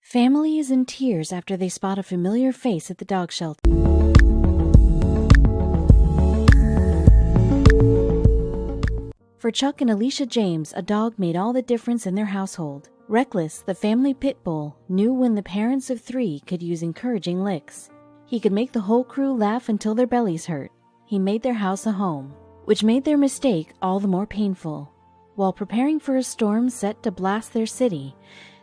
Family is in tears after they spot a familiar face at the dog shelter. For Chuck and Alicia James, a dog made all the difference in their household. Reckless, the family pit bull, knew when the parents of three could use encouraging licks. He could make the whole crew laugh until their bellies hurt. He made their house a home, which made their mistake all the more painful. While preparing for a storm set to blast their city,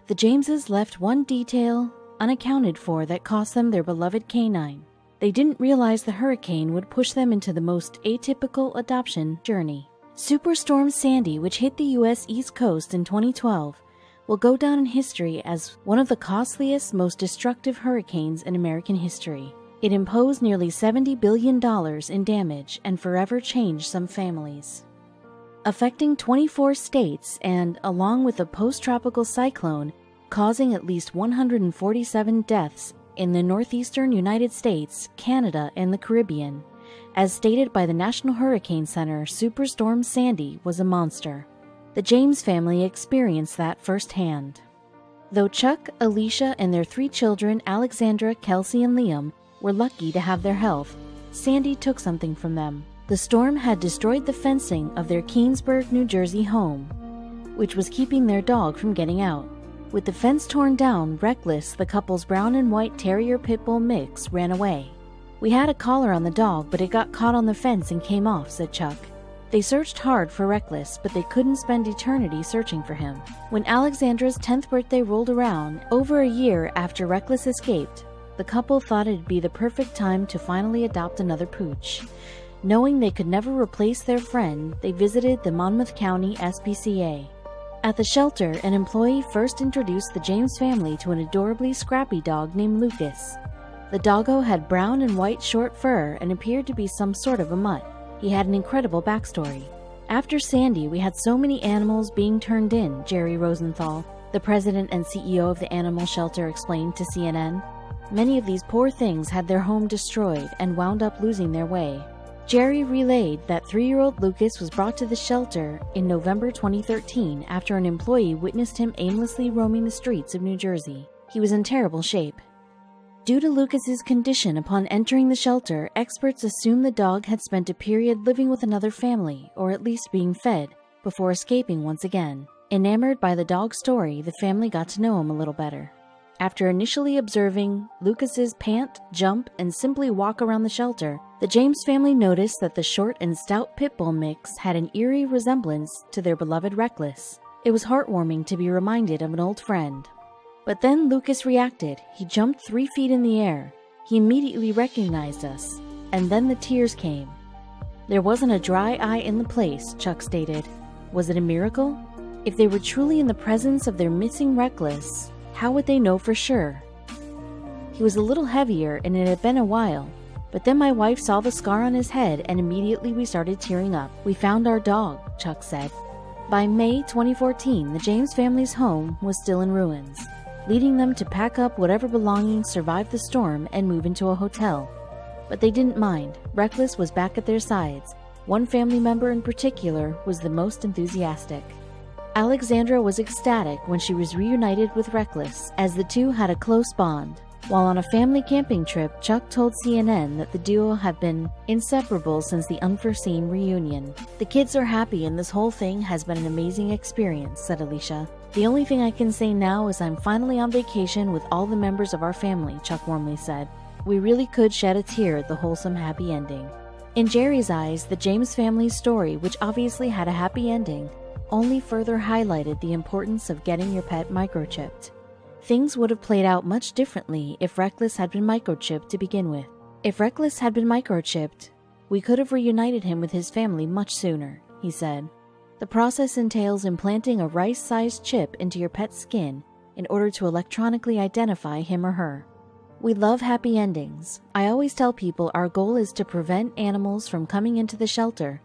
the Jameses left one detail unaccounted for that cost them their beloved canine. They didn't realize the hurricane would push them into the most atypical adoption journey. Superstorm Sandy, which hit the U.S. East Coast in 2012, will go down in history as one of the costliest, most destructive hurricanes in American history. It imposed nearly $70 billion in damage and forever changed some families. Affecting 24 states and, along with a post-tropical cyclone, causing at least 147 deaths in the northeastern United States, Canada, and the Caribbean. As stated by the National Hurricane Center, Superstorm Sandy was a monster. The James family experienced that firsthand. Though Chuck, Alicia, and their three children, Alexandra, Kelsey, and Liam, were lucky to have their health, Sandy took something from them. The storm had destroyed the fencing of their Keansburg, New Jersey home, which was keeping their dog from getting out. With the fence torn down, Reckless, the couple's brown and white terrier pit bull mix, ran away. "We had a collar on the dog, but it got caught on the fence and came off," said Chuck. They searched hard for Reckless, but they couldn't spend eternity searching for him. When Alexandra's 10th birthday rolled around, over a year after Reckless escaped, the couple thought it'd be the perfect time to finally adopt another pooch. Knowing they could never replace their friend, they visited the Monmouth County SPCA. At the shelter, an employee first introduced the James family to an adorably scrappy dog named Lucas. The doggo had brown and white short fur and appeared to be some sort of a mutt. He had an incredible backstory. "After Sandy, we had so many animals being turned in," Jerry Rosenthal, the president and CEO of the animal shelter, explained to CNN. "Many of these poor things had their home destroyed and wound up losing their way." Jerry relayed that 3-year-old Lucas was brought to the shelter in November 2013 after an employee witnessed him aimlessly roaming the streets of New Jersey. He was in terrible shape. Due to Lucas's condition upon entering the shelter, experts assumed the dog had spent a period living with another family, or at least being fed, before escaping once again. Enamored by the dog's story, the family got to know him a little better. After initially observing Lucas's pant, jump, and simply walk around the shelter, the James family noticed that the short and stout pit bull mix had an eerie resemblance to their beloved Reckless. It was heartwarming to be reminded of an old friend. But then Lucas reacted. He jumped 3 feet in the air. He immediately recognized us. And then the tears came. "There wasn't a dry eye in the place," Chuck stated. Was it a miracle? If they were truly in the presence of their missing Reckless, how would they know for sure? "He was a little heavier and it had been a while. But then my wife saw the scar on his head and immediately we started tearing up. We found our dog," Chuck said. By May 2014, the James family's home was still in ruins, leading them to pack up whatever belongings survived the storm and move into a hotel. But they didn't mind. Reckless was back at their sides. One family member in particular was the most enthusiastic. Alexandra was ecstatic when she was reunited with Reckless, as the two had a close bond. While on a family camping trip, Chuck told CNN that the duo have been inseparable since the unforeseen reunion. "The kids are happy and this whole thing has been an amazing experience," said Alicia. "The only thing I can say now is I'm finally on vacation with all the members of our family," Chuck warmly said. "We really could shed a tear at the wholesome happy ending." In Jerry's eyes, the James family's story, which obviously had a happy ending, only further highlighted the importance of getting your pet microchipped. Things would have played out much differently if Reckless had been microchipped to begin with. "If Reckless had been microchipped, we could have reunited him with his family much sooner," he said. "The process entails implanting a rice-sized chip into your pet's skin in order to electronically identify him or her. We love happy endings. I always tell people our goal is to prevent animals from coming into the shelter,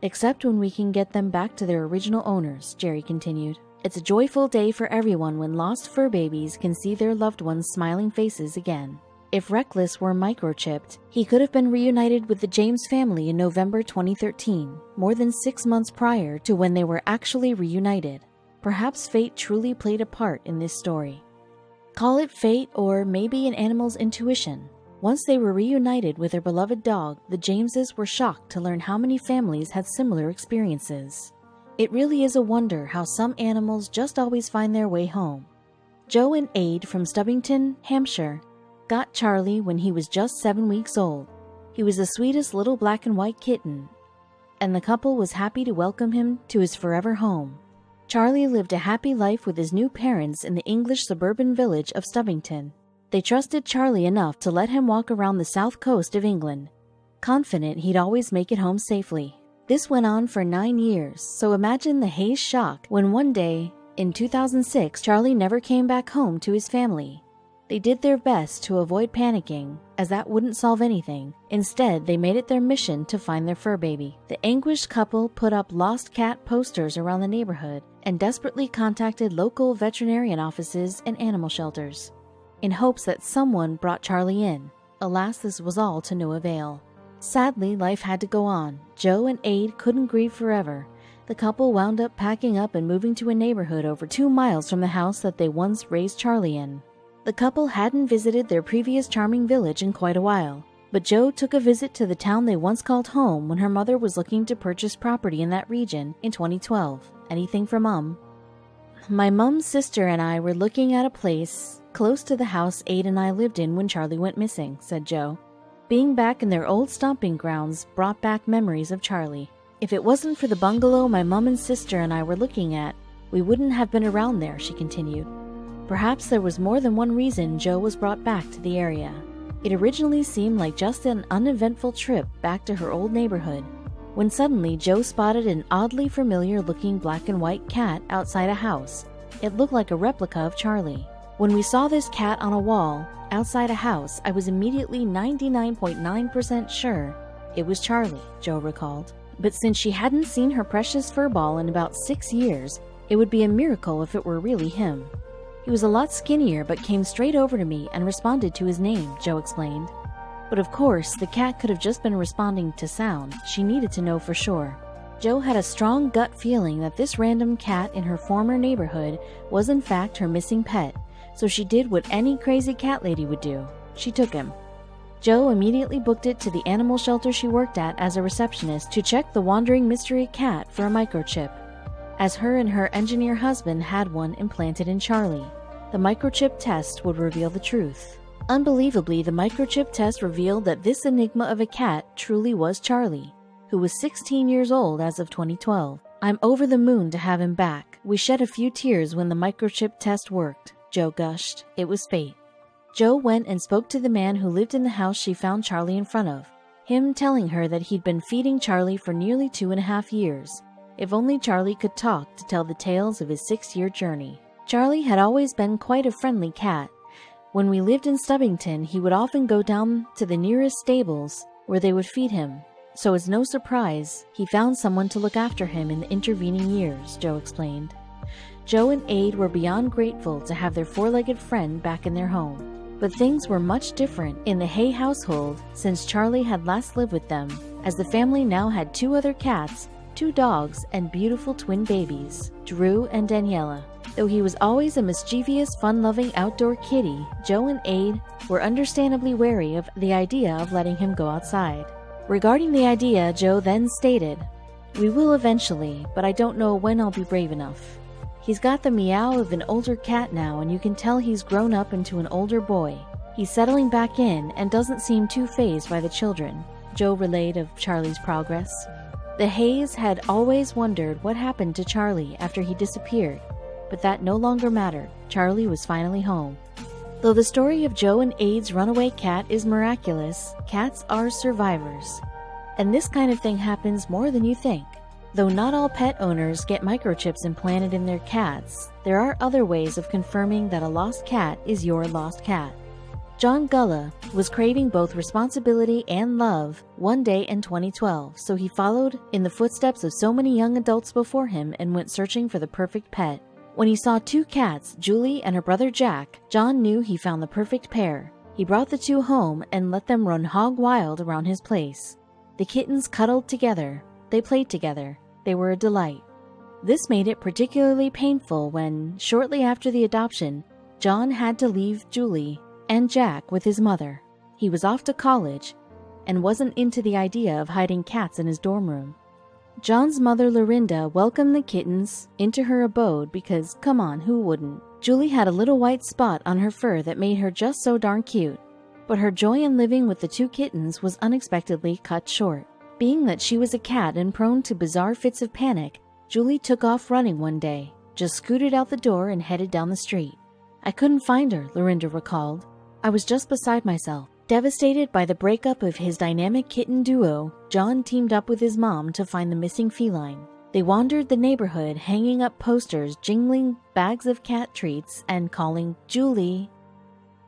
except when we can get them back to their original owners," Jerry continued. "It's a joyful day for everyone when lost fur babies can see their loved ones' smiling faces again." If Reckless were microchipped, he could have been reunited with the James family in November 2013, more than 6 months prior to when they were actually reunited. Perhaps fate truly played a part in this story. Call it fate or maybe an animal's intuition. Once they were reunited with their beloved dog, the Jameses were shocked to learn how many families had similar experiences. It really is a wonder how some animals just always find their way home. Joe and Ade from Stubbington, Hampshire, got Charlie when he was just 7 weeks old. He was the sweetest little black and white kitten, and the couple was happy to welcome him to his forever home. Charlie lived a happy life with his new parents in the English suburban village of Stubbington. They trusted Charlie enough to let him walk around the south coast of England, confident he'd always make it home safely. This went on for 9 years, so imagine the Hayes shock when one day, in 2006, Charlie never came back home to his family. They did their best to avoid panicking, as that wouldn't solve anything. Instead, they made it their mission to find their fur baby. The anguished couple put up lost cat posters around the neighborhood and desperately contacted local veterinarian offices and animal shelters, in hopes that someone brought Charlie in. Alas, this was all to no avail. Sadly, life had to go on. Joe and Ade couldn't grieve forever. The couple wound up packing up and moving to a neighborhood over 2 miles from the house that they once raised Charlie in. The couple hadn't visited their previous charming village in quite a while, but Joe took a visit to the town they once called home when her mother was looking to purchase property in that region in 2012. Anything for Mom? My mom's sister and I were looking at a place close to the house Ade and I lived in when Charlie went missing, said Joe. Being back in their old stomping grounds brought back memories of Charlie. If it wasn't for the bungalow my mom and sister and I were looking at, we wouldn't have been around there, she continued. Perhaps there was more than one reason Joe was brought back to the area. It originally seemed like just an uneventful trip back to her old neighborhood, when suddenly Joe spotted an oddly familiar-looking black and white cat outside a house. It looked like a replica of Charlie. When we saw this cat on a wall outside a house, I was immediately 99.9% sure it was Charlie, Joe recalled. But since she hadn't seen her precious fur ball in about 6 years, it would be a miracle if it were really him. He was a lot skinnier but came straight over to me and responded to his name, Joe explained. But of course, the cat could have just been responding to sound. She needed to know for sure. Joe had a strong gut feeling that this random cat in her former neighborhood was in fact her missing pet, so she did what any crazy cat lady would do. She took him. Joe immediately booked it to the animal shelter she worked at as a receptionist to check the wandering mystery cat for a microchip, as her and her engineer husband had one implanted in Charlie. The microchip test would reveal the truth. Unbelievably, the microchip test revealed that this enigma of a cat truly was Charlie, who was 16 years old as of 2012. I'm over the moon to have him back. We shed a few tears when the microchip test worked, Joe gushed. It was fate. Joe went and spoke to the man who lived in the house she found Charlie in front of, him telling her that he'd been feeding Charlie for nearly 2.5 years. If only Charlie could talk to tell the tales of his 6-year journey. Charlie had always been quite a friendly cat. When we lived in Stubbington, he would often go down to the nearest stables where they would feed him. So it's no surprise he found someone to look after him in the intervening years, Joe explained. Joe and Ade were beyond grateful to have their 4-legged friend back in their home. But things were much different in the Hay household since Charlie had last lived with them, as the family now had 2 other cats, 2 dogs, and beautiful twin babies, Drew and Daniela. Though he was always a mischievous, fun-loving outdoor kitty, Joe and Ade were understandably wary of the idea of letting him go outside. Regarding the idea, Joe then stated, "We will eventually, but I don't know when I'll be brave enough. He's got the meow of an older cat now, and you can tell he's grown up into an older boy. He's settling back in and doesn't seem too fazed by the children," Joe relayed of Charlie's progress. The Hays had always wondered what happened to Charlie after he disappeared, but that no longer mattered. Charlie was finally home. Though the story of Joe and Ade's runaway cat is miraculous, cats are survivors. And this kind of thing happens more than you think. Though not all pet owners get microchips implanted in their cats, there are other ways of confirming that a lost cat is your lost cat. John Gulla was craving both responsibility and love one day in 2012, so he followed in the footsteps of so many young adults before him and went searching for the perfect pet. When he saw 2 cats, Julie and her brother Jack, John knew he found the perfect pair. He brought the 2 home and let them run hog wild around his place. The kittens cuddled together. They played together. They were a delight. This made it particularly painful when, shortly after the adoption, John had to leave Julie and Jack with his mother. He was off to college and wasn't into the idea of hiding cats in his dorm room. John's mother, Lorinda, welcomed the kittens into her abode because, come on, who wouldn't? Julie had a little white spot on her fur that made her just so darn cute. But her joy in living with the two kittens was unexpectedly cut short. Being that she was a cat and prone to bizarre fits of panic, Julie took off running one day, just scooted out the door and headed down the street. I couldn't find her, Lorinda recalled. I was just beside myself. Devastated by the breakup of his dynamic kitten duo, John teamed up with his mom to find the missing feline. They wandered the neighborhood, hanging up posters, jingling bags of cat treats, and calling Julie.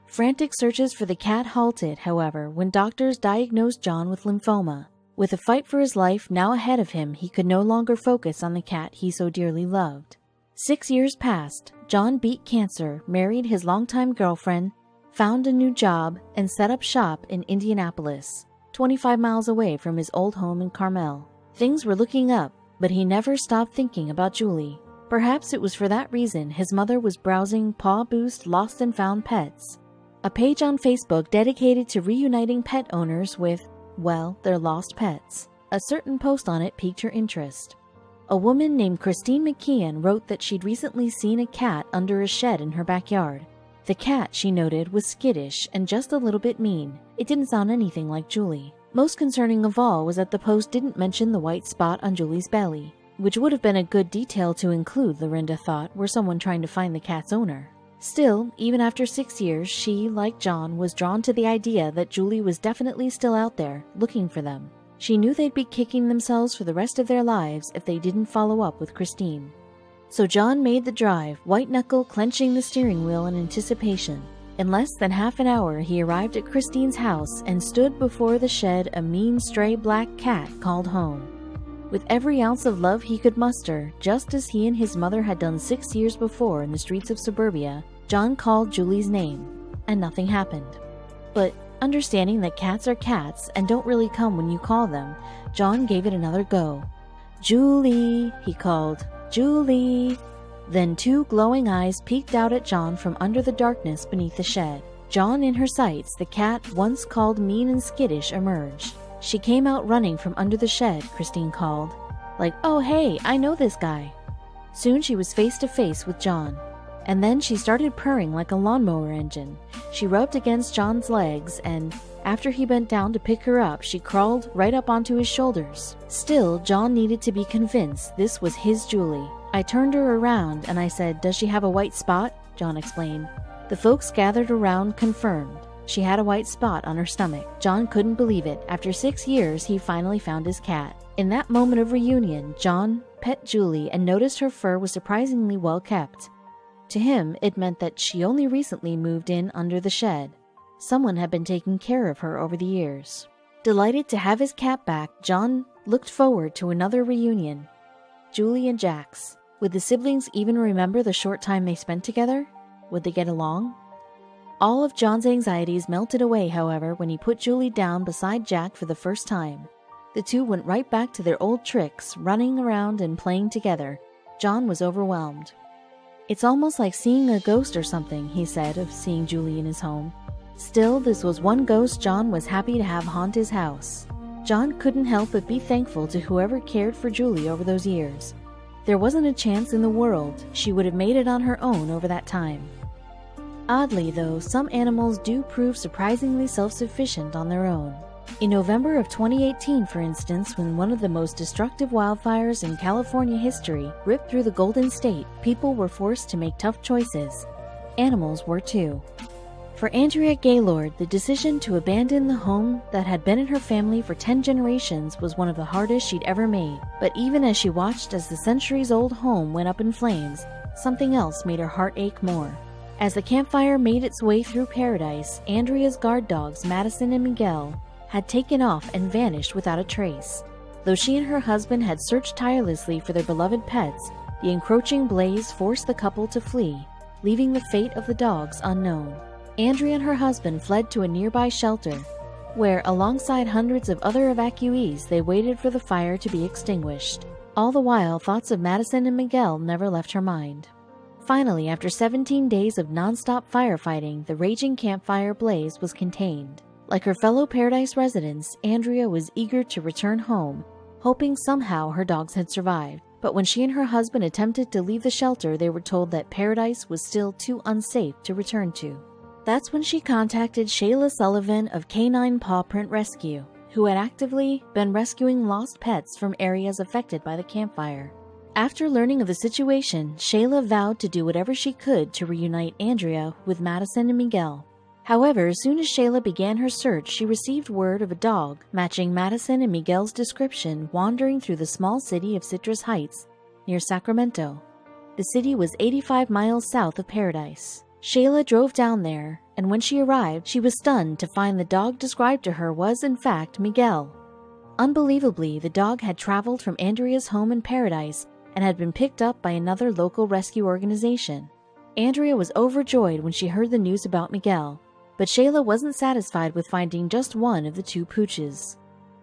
Frantic searches for the cat halted, however, when doctors diagnosed John with lymphoma. With a fight for his life now ahead of him, he could no longer focus on the cat he so dearly loved. 6 years passed. John beat cancer, married his longtime girlfriend, found a new job, and set up shop in Indianapolis, 25 miles away from his old home in Carmel. Things were looking up, but he never stopped thinking about Julie. Perhaps it was for that reason his mother was browsing Paw Boost Lost and Found Pets, a page on Facebook dedicated to reuniting pet owners with, well, their lost pets. A certain post on it piqued her interest. A woman named Christine McKeon wrote that she'd recently seen a cat under a shed in her backyard. The cat, she noted, was skittish and just a little bit mean. It didn't sound anything like Julie. Most concerning of all was that the post didn't mention the white spot on Julie's belly, which would have been a good detail to include, Lorinda thought, were someone trying to find the cat's owner. Still, even after 6 years, she, like John, was drawn to the idea that Julie was definitely still out there, looking for them. She knew they'd be kicking themselves for the rest of their lives if they didn't follow up with Christine. So John made the drive, white-knuckle clenching the steering wheel in anticipation. In less than half an hour, he arrived at Christine's house and stood before the shed a mean stray black cat called home. With every ounce of love he could muster, just as he and his mother had done 6 years before in the streets of suburbia, John called Julie's name, and nothing happened. But understanding that cats are cats and don't really come when you call them, John gave it another go. "Julie," he called. "Julie." Then 2 glowing eyes peeked out at John from under the darkness beneath the shed. John in her sights, the cat once called mean and skittish emerged. She came out running from under the shed, Christine called. Like, "Oh hey, I know this guy." Soon she was face to face with John. And then she started purring like a lawnmower engine. She rubbed against John's legs and, after he bent down to pick her up, she crawled right up onto his shoulders. Still, John needed to be convinced this was his Julie. "I turned her around and I said, 'Does she have a white spot?'" John explained. The folks gathered around confirmed. She had a white spot on her stomach. John couldn't believe it. After 6 years, he finally found his cat. In that moment of reunion, John pet Julie and noticed her fur was surprisingly well kept. To him, it meant that she only recently moved in under the shed. Someone had been taking care of her over the years. Delighted to have his cat back, John looked forward to another reunion. Julie and Jack's. Would the siblings even remember the short time they spent together? Would they get along? All of John's anxieties melted away, however, when he put Julie down beside Jack for the first time. The two went right back to their old tricks, running around and playing together. John was overwhelmed. "It's almost like seeing a ghost or something," he said of seeing Julie in his home. Still, this was one ghost John was happy to have haunt his house. John couldn't help but be thankful to whoever cared for Julie over those years. There wasn't a chance in the world she would have made it on her own over that time. Oddly, though, some animals do prove surprisingly self-sufficient on their own. In November of 2018, for instance, when one of the most destructive wildfires in California history ripped through the Golden State, people were forced to make tough choices. Animals were too. For Andrea Gaylord, the decision to abandon the home that had been in her family for 10 generations was one of the hardest she'd ever made. But even as she watched as the centuries-old home went up in flames, something else made her heart ache more. As the campfire made its way through paradise, Andrea's guard dogs, Madison and Miguel, had taken off and vanished without a trace. Though she and her husband had searched tirelessly for their beloved pets, the encroaching blaze forced the couple to flee, leaving the fate of the dogs unknown. Andrea and her husband fled to a nearby shelter, where, alongside hundreds of other evacuees, they waited for the fire to be extinguished. All the while, thoughts of Madison and Miguel never left her mind. Finally, after 17 days of non-stop firefighting, the raging campfire blaze was contained. Like her fellow Paradise residents, Andrea was eager to return home, hoping somehow her dogs had survived. But when she and her husband attempted to leave the shelter, they were told that Paradise was still too unsafe to return to. That's when she contacted Shayla Sullivan of Canine Paw Print Rescue, who had actively been rescuing lost pets from areas affected by the campfire. After learning of the situation, Shayla vowed to do whatever she could to reunite Andrea with Madison and Miguel. However, as soon as Shayla began her search, she received word of a dog matching Madison and Miguel's description wandering through the small city of Citrus Heights near Sacramento. The city was 85 miles south of Paradise. Shayla drove down there, and when she arrived, she was stunned to find the dog described to her was, in fact, Miguel. Unbelievably, the dog had traveled from Andrea's home in Paradise and had been picked up by another local rescue organization. Andrea was overjoyed when she heard the news about Miguel, but Shayla wasn't satisfied with finding just one of the two pooches.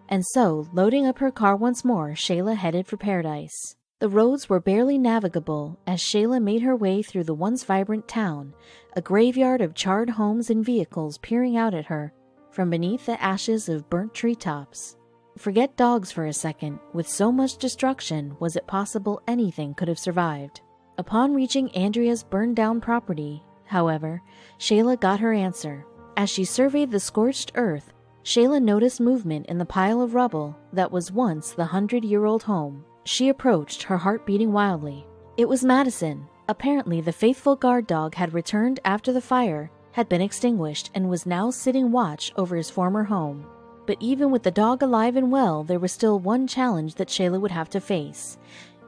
And so, loading up her car once more, Shayla headed for Paradise. The roads were barely navigable as Shayla made her way through the once vibrant town, a graveyard of charred homes and vehicles peering out at her from beneath the ashes of burnt treetops. Forget dogs for a second. With so much destruction, was it possible anything could have survived? Upon reaching Andrea's burned-down property, however, Shayla got her answer. As she surveyed the scorched earth, Shayla noticed movement in the pile of rubble that was once the 100-year-old home. She approached, her heart beating wildly. It was Madison. Apparently, the faithful guard dog had returned after the fire had been extinguished and was now sitting watch over his former home. But even with the dog alive and well, there was still one challenge that Shayla would have to face.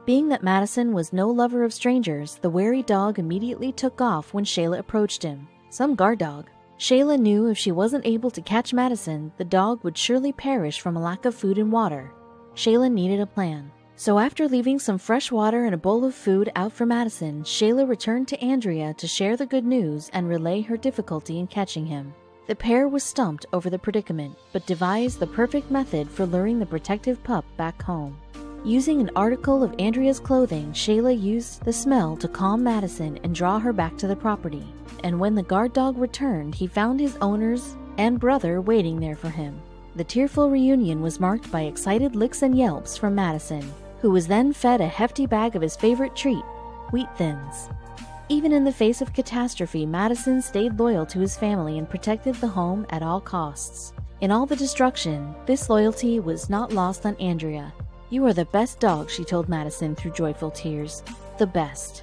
Being that Madison was no lover of strangers, the wary dog immediately took off when Shayla approached him. Some guard dog. Shayla knew if she wasn't able to catch Madison, the dog would surely perish from a lack of food and water. Shayla needed a plan. So after leaving some fresh water and a bowl of food out for Madison, Shayla returned to Andrea to share the good news and relay her difficulty in catching him. The pair was stumped over the predicament, but devised the perfect method for luring the protective pup back home. Using an article of Andrea's clothing, Shayla used the smell to calm Madison and draw her back to the property. And when the guard dog returned, he found his owners and brother waiting there for him. The tearful reunion was marked by excited licks and yelps from Madison, who was then fed a hefty bag of his favorite treat, Wheat Thins. Even in the face of catastrophe, Madison stayed loyal to his family and protected the home at all costs. In all the destruction, this loyalty was not lost on Andrea. "You are the best dog," she told Madison through joyful tears. "The best."